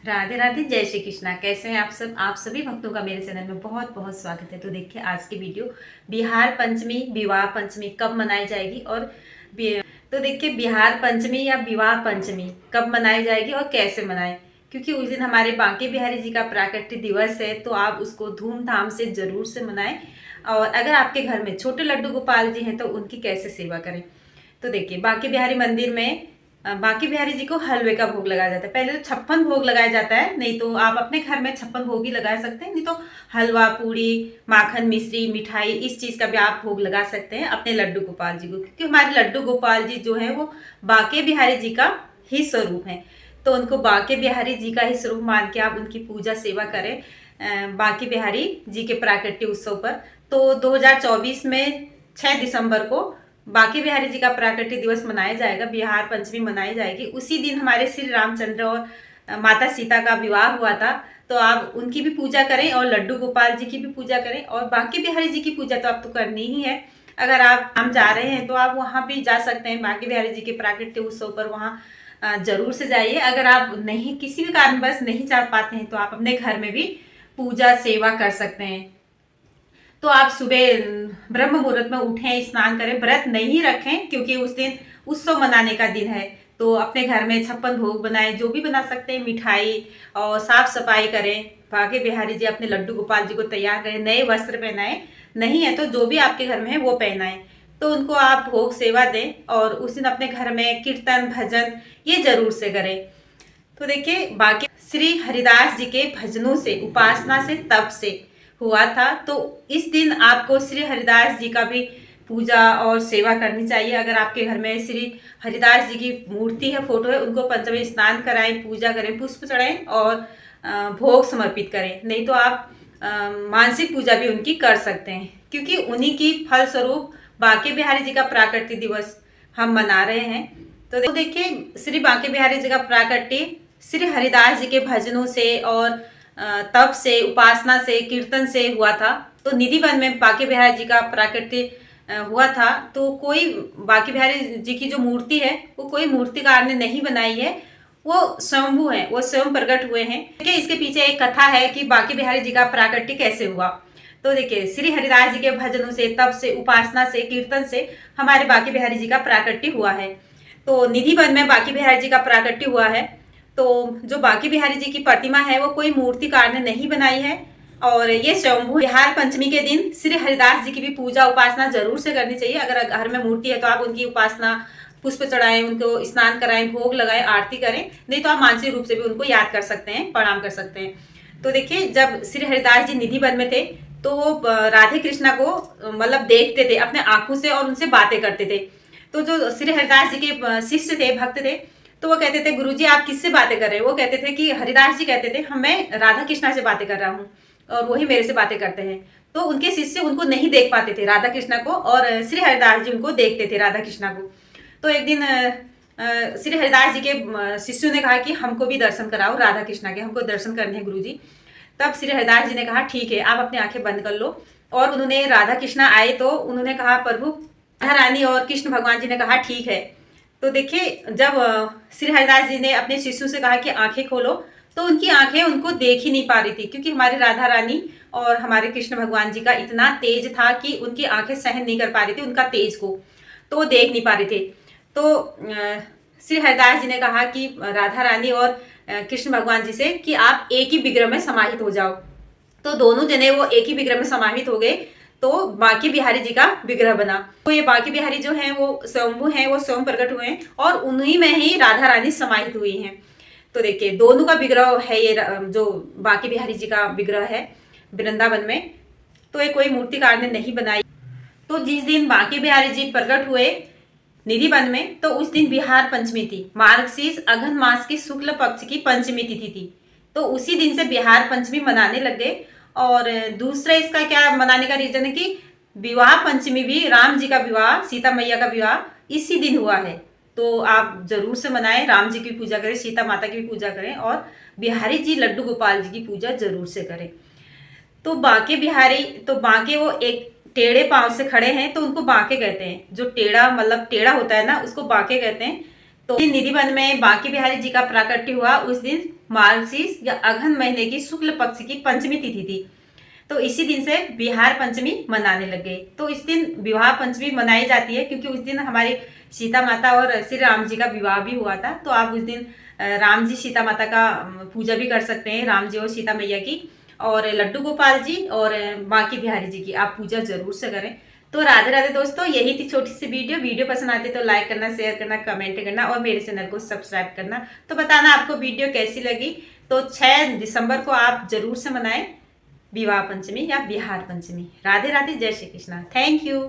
राधे राधे, जय श्री कृष्णा। कैसे हैं आप सब? आप सभी भक्तों का मेरे चैनल में बहुत बहुत स्वागत है। तो देखिए आज की वीडियो बिहार पंचमी, विवाह पंचमी कब मनाई जाएगी और तो देखिए बिहार पंचमी या विवाह पंचमी कब मनाई जाएगी और कैसे मनाएं, क्योंकि उस दिन हमारे बांके बिहारी जी का प्राकट्य दिवस है। तो आप उसको धूमधाम से जरूर से मनाएं। और अगर आपके घर में छोटे लड्डू गोपाल जी हैं तो उनकी कैसे सेवा करें। तो देखिए बांके बिहारी मंदिर में बांके बिहारी जी को हलवे का भोग लगाया जाता है। पहले तो 56 भोग लगाया जाता है, नहीं तो आप अपने घर में 56 भोग भी लगा सकते हैं, नहीं तो हलवा, पूड़ी, माखन, मिश्री, मिठाई इस चीज का भी आप भोग लगा सकते हैं अपने लड्डू गोपाल जी को, क्योंकि हमारे लड्डू गोपाल जी जो है वो बांके बिहारी जी का ही स्वरूप है। तो उनको बांके बिहारी जी का ही स्वरूप मान के आप उनकी पूजा सेवा करें बांके बिहारी जी के प्राकट्य उत्सव पर। तो 2024 में 6 दिसंबर को बांके बिहारी जी का प्राकट्य दिवस मनाया जाएगा, बिहार पंचमी मनाई जाएगी। उसी दिन हमारे श्री रामचंद्र और माता सीता का विवाह हुआ था। तो आप उनकी भी पूजा करें और लड्डू गोपाल जी की भी पूजा करें, और बांके बिहारी जी की पूजा तो आपको करनी ही है। अगर आप हम जा रहे हैं तो आप वहाँ भी जा सकते हैं बांके बिहारी जी के प्राकट्य उत्सव पर, वहाँ जरूर से जाइए। अगर आप नहीं, किसी भी कारणवश नहीं जा पाते हैं तो आप अपने घर में भी पूजा सेवा कर सकते हैं। तो आप सुबह ब्रह्म मुहूर्त में उठें, स्नान करें, व्रत नहीं रखें क्योंकि उस दिन उत्सव मनाने का दिन है। तो अपने घर में 56 भोग बनाएं, जो भी बना सकते हैं, मिठाई, और साफ सफाई करें। बांके बिहारी जी अपने लड्डू गोपाल जी को तैयार करें, नए वस्त्र पहनाएं, नहीं है तो जो भी आपके घर में है वो पहनाएं। तो उनको आप भोग सेवा दें और उस दिन अपने घर में कीर्तन भजन ये जरूर से करें। तो देखिए बाकी श्री हरिदास जी के भजनों से, उपासना से, तप से हुआ था। तो इस दिन आपको श्री हरिदास जी का भी पूजा और सेवा करनी चाहिए। अगर आपके घर में श्री हरिदास जी की मूर्ति है, फोटो है, उनको पंचमी स्नान कराएं, पूजा करें, पुष्प चढ़ाएं और भोग समर्पित करें। नहीं तो आप मानसिक पूजा भी उनकी कर सकते हैं, क्योंकि उन्हीं की फल स्वरूप बांके बिहारी जी का प्राकट्य दिवस हम मना रहे हैं। तो देखिए श्री बांके बिहारी जी का प्राकट्य श्री हरिदास जी के भजनों से और तप से, उपासना से, कीर्तन से हुआ था। तो निधि वन में बांके बिहारी जी का प्राकट्य हुआ था। तो कोई बांके बिहारी जी की जो मूर्ति है वो कोई मूर्तिकार ने नहीं बनाई है, वो स्वयंभू है, वो स्वयं प्रकट हुए हैं। देखिए इसके पीछे एक कथा है कि बांके बिहारी जी का प्राकट्य कैसे हुआ। तो देखिए श्री हरिदास जी के भजनों से, तप से, उपासना से, कीर्तन से हमारे बांके बिहारी जी का प्राकट्य हुआ है। तो निधि वन में बांके बिहारी जी का प्राकट्य हुआ है। तो जो बांके बिहारी जी की प्रतिमा है वो कोई मूर्तिकार ने नहीं बनाई है, और ये स्वयंभू। बिहार पंचमी के दिन श्री हरिदास जी की भी पूजा उपासना जरूर से करनी चाहिए। अगर घर में मूर्ति है तो आप उनकी उपासना, पुष्प चढ़ाएं, उनको स्नान कराएं, भोग लगाएं, आरती करें, नहीं तो आप मानसिक रूप से भी उनको याद कर सकते हैं, प्रणाम कर सकते हैं। तो देखिए जब श्री हरिदास जी निधि वन में थे तो वो राधे कृष्णा को मतलब देखते थे अपने आंखों से और उनसे बातें करते थे। तो जो श्री हरिदास जी के शिष्य थे, भक्त थे, तो वो कहते थे गुरुजी आप किससे बातें कर रहे हैं। वो कहते थे कि हरिदास जी कहते थे मैं राधा कृष्णा से बातें कर रहा हूँ और वही मेरे से बातें करते हैं। तो उनके शिष्य उनको नहीं देख पाते थे, राधा कृष्णा को, और श्री हरिदास जी उनको देखते थे, राधा कृष्णा को। तो एक दिन श्री हरिदास जी के शिष्यों ने कहा कि हमको भी दर्शन कराओ राधा कृष्णा के, हमको दर्शन करने हैं गुरुजी। तब श्री हरिदास जी ने कहा ठीक है, आप अपनी आंखें बंद कर लो। और उन्होंने, राधा कृष्णा आए तो उन्होंने कहा प्रभु, राधा रानी और कृष्ण भगवान जी ने कहा ठीक है। तो देखिए जब श्री हरिदास जी ने अपने शिष्यों से कहा कि आंखें खोलो, तो उनकी आंखें उनको देख ही नहीं पा रही थी, क्योंकि हमारी राधा रानी और हमारे कृष्ण भगवान जी का इतना तेज था कि उनकी आंखें सहन नहीं कर पा रही थी उनका तेज को, तो वो देख नहीं पा रहे थे। तो श्री हरिदास जी ने कहा कि राधा रानी और कृष्ण भगवान जी से कि आप एक ही विग्रह में समाहित हो जाओ। तो दोनों जने वो एक ही विग्रह में समाहित हो गए, तो बांके बिहारी जी का विग्रह बना। तो ये बांके बिहारी जो हैं वो स्वयंभू हैं, वो स्वयं प्रकट हुए हैं और उन्हीं में ही राधा रानी समाहित हुई हैं। तो देखिए दोनों का विग्रह है ये, जो बांके बिहारी जी का विग्रह है वृंदावन में। तो ये कोई मूर्तिकार ने नहीं बनाई। तो जिस दिन बांके बिहारी जी प्रकट हुए निधि वन में, तो उस दिन बिहार पंचमी थी। मार्गशीर्ष अघन मास की शुक्ल पक्ष की पंचमी तिथि थी। तो उसी दिन से बिहार पंचमी मनाने लग गए। और दूसरा इसका क्या मनाने का रीजन है कि विवाह पंचमी भी, राम जी का विवाह, सीता मैया का विवाह इसी दिन हुआ है। तो आप जरूर से मनाएं, राम जी की पूजा करें, सीता माता की भी पूजा करें, और बिहारी जी लड्डू गोपाल जी की पूजा जरूर से करें। तो बांके बिहारी, तो बांके वो एक टेढ़े पांव से खड़े हैं तो उनको बांके कहते हैं। जो टेढ़ा मतलब टेढ़ा होता है ना, उसको बांके कहते हैं। तो निधि वन में बांके बिहारी जी का प्राकट्य हुआ उस दिन मार्गशीर्ष या अगहन महीने की शुक्ल पक्ष की पंचमी तिथि थी। तो इसी दिन से बिहार पंचमी मनाने लग गए। तो इस दिन विवाह पंचमी मनाई जाती है क्योंकि उस दिन हमारी सीता माता और श्री राम जी का विवाह भी हुआ था। तो आप उस दिन राम जी सीता माता का पूजा भी कर सकते हैं, राम जी और सीता मैया की, और लड्डू गोपाल जी और बांकी बिहारी जी की आप पूजा जरूर से करें। तो राधे राधे दोस्तों, यही थी छोटी सी वीडियो पसंद आती तो लाइक करना, शेयर करना, कमेंट करना और मेरे चैनल को सब्सक्राइब करना। तो बताना आपको वीडियो कैसी लगी। तो 6 दिसंबर को आप जरूर से मनाएं विवाह पंचमी या बिहार पंचमी। राधे राधे, जय श्री कृष्णा, थैंक यू।